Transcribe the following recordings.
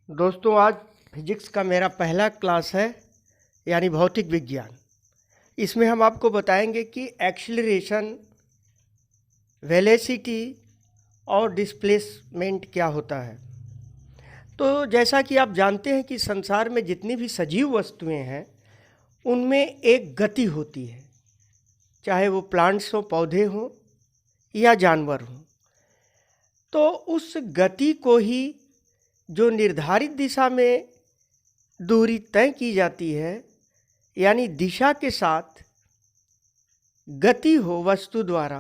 दोस्तों, आज फिजिक्स का मेरा पहला क्लास है, यानी भौतिक विज्ञान। इसमें हम आपको बताएंगे कि एक्सीलरेशन, वेलोसिटी और डिस्प्लेसमेंट क्या होता है। तो जैसा कि आप जानते हैं कि संसार में जितनी भी सजीव वस्तुएं हैं उनमें एक गति होती है, चाहे वो प्लांट्स हों, पौधे हों या जानवर हों। तो उस गति को ही जो निर्धारित दिशा में दूरी तय की जाती है, यानी दिशा के साथ गति हो वस्तु द्वारा,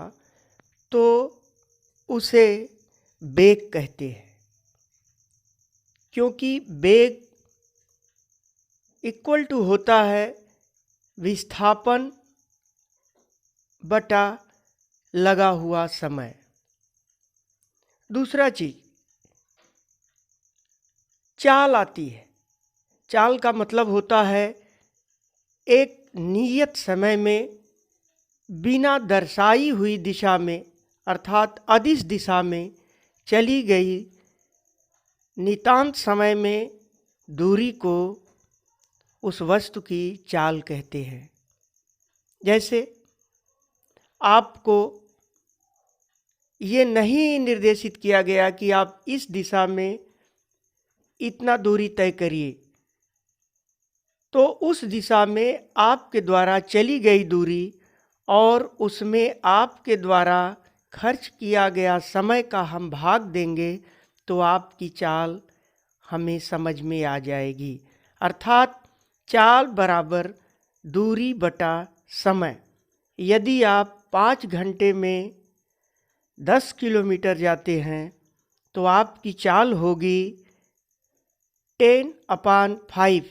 तो उसे वेग कहते हैं। क्योंकि वेग इक्वल टू होता है विस्थापन बटा लगा हुआ समय। दूसरा चीज, चाल आती है। चाल का मतलब होता है एक नियत समय में बिना दर्शाई हुई दिशा में, अर्थात अदिश दिशा में चली गई नितांत समय में दूरी को उस वस्तु की चाल कहते हैं। जैसे आपको ये नहीं निर्देशित किया गया कि आप इस दिशा में इतना दूरी तय करिए, तो उस दिशा में आपके द्वारा चली गई दूरी और उसमें आपके द्वारा खर्च किया गया समय का हम भाग देंगे तो आपकी चाल हमें समझ में आ जाएगी। अर्थात चाल बराबर दूरी बटा समय। यदि आप 5 घंटे में 10 किलोमीटर जाते हैं तो आपकी चाल होगी 10/5,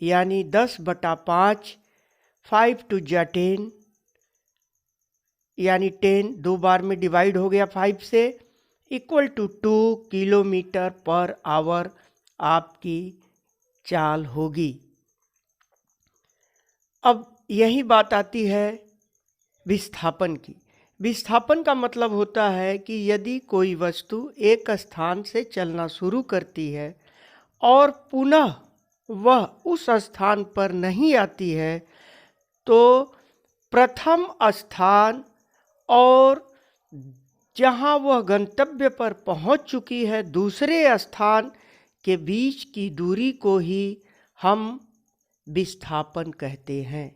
यानी 10/5। 5 टू जा 10, यानी 10 दो बार में डिवाइड हो गया 5 से, equal to 2 kilometre per hour आपकी चाल होगी। अब यही बात आती है विस्थापन की। विस्थापन का मतलब होता है कि यदि कोई वस्तु एक स्थान से चलना शुरू करती है और पुनः वह उस स्थान पर नहीं आती है, तो प्रथम स्थान और जहाँ वह गंतव्य पर पहुँच चुकी है दूसरे स्थान के बीच की दूरी को ही हम विस्थापन कहते हैं।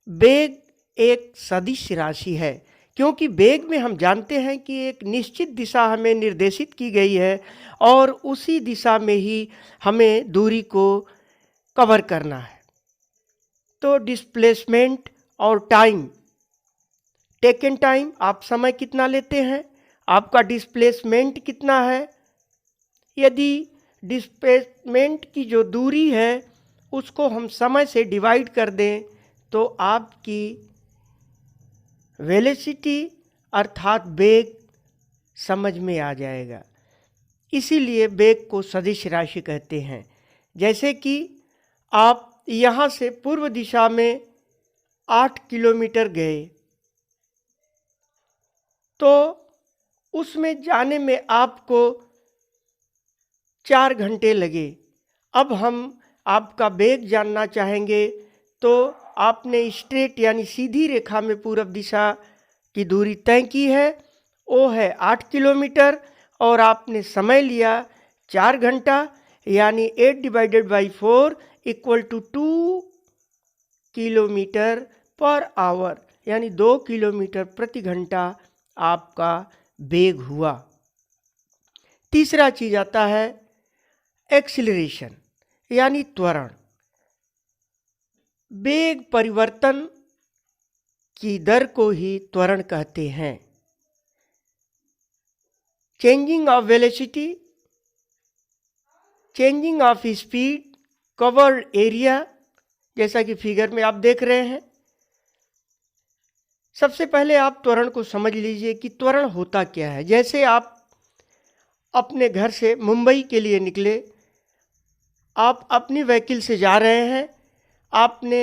वेग एक सदिश राशि है, क्योंकि वेग में हम जानते हैं कि एक निश्चित दिशा हमें निर्देशित की गई है और उसी दिशा में ही हमें दूरी को कवर करना है। तो डिस्प्लेसमेंट और टाइम, टेकन टाइम, आप समय कितना लेते हैं, आपका डिस्प्लेसमेंट कितना है। यदि डिस्प्लेसमेंट की जो दूरी है उसको हम समय से डिवाइड कर दें तो आपकी वेलोसिटी अर्थात वेग समझ में आ जाएगा। इसीलिए वेग को सदिश राशि कहते हैं। जैसे कि आप यहाँ से पूर्व दिशा में 8 किलोमीटर गए, तो उसमें जाने में आपको 4 घंटे लगे। अब हम आपका वेग जानना चाहेंगे, तो आपने स्ट्रेट यानी सीधी रेखा में पूर्व दिशा की दूरी तय की है, वो है 8 किलोमीटर, और आपने समय लिया 4 घंटा, यानी 8/4 equal to 2 kilometre per hour, यानी 2 किलोमीटर प्रति घंटा आपका वेग हुआ। तीसरा चीज आता है एक्सीलरेशन, यानी त्वरण। वेग परिवर्तन की दर को ही त्वरण कहते हैं। Changing of velocity, changing of speed, covered area, जैसा कि फिगर में आप देख रहे हैं। सबसे पहले आप त्वरण को समझ लीजिए कि त्वरण होता क्या है। जैसे आप अपने घर से मुंबई के लिए निकले, आप अपनी व्हीकल से जा रहे हैं, आपने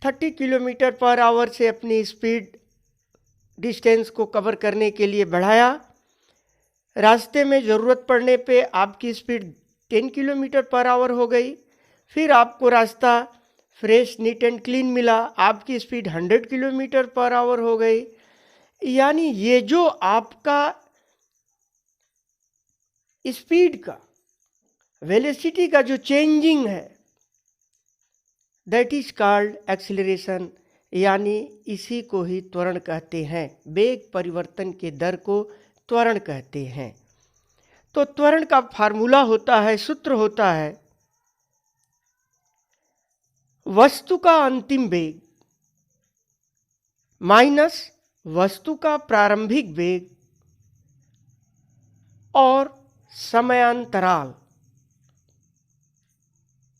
30 किलोमीटर पर आवर से अपनी स्पीड डिस्टेंस को कवर करने के लिए बढ़ाया। रास्ते में ज़रूरत पड़ने पे आपकी स्पीड 10 किलोमीटर पर आवर हो गई, फिर आपको रास्ता फ्रेश नीट एंड क्लीन मिला, आपकी स्पीड 100 किलोमीटर पर आवर हो गई। यानी ये जो आपका स्पीड का, वेलोसिटी का जो चेंजिंग है, दैट इज कॉल्ड एक्सीलरेशन, यानी इसी को ही त्वरण कहते हैं। वेग परिवर्तन के दर को त्वरण कहते हैं। तो त्वरण का फार्मूला होता है, सूत्र होता है, वस्तु का अंतिम वेग माइनस वस्तु का प्रारंभिक वेग और समयांतराल।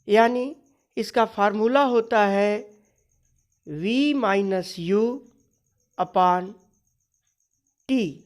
यानी इसका फार्मूला होता है v - u/t।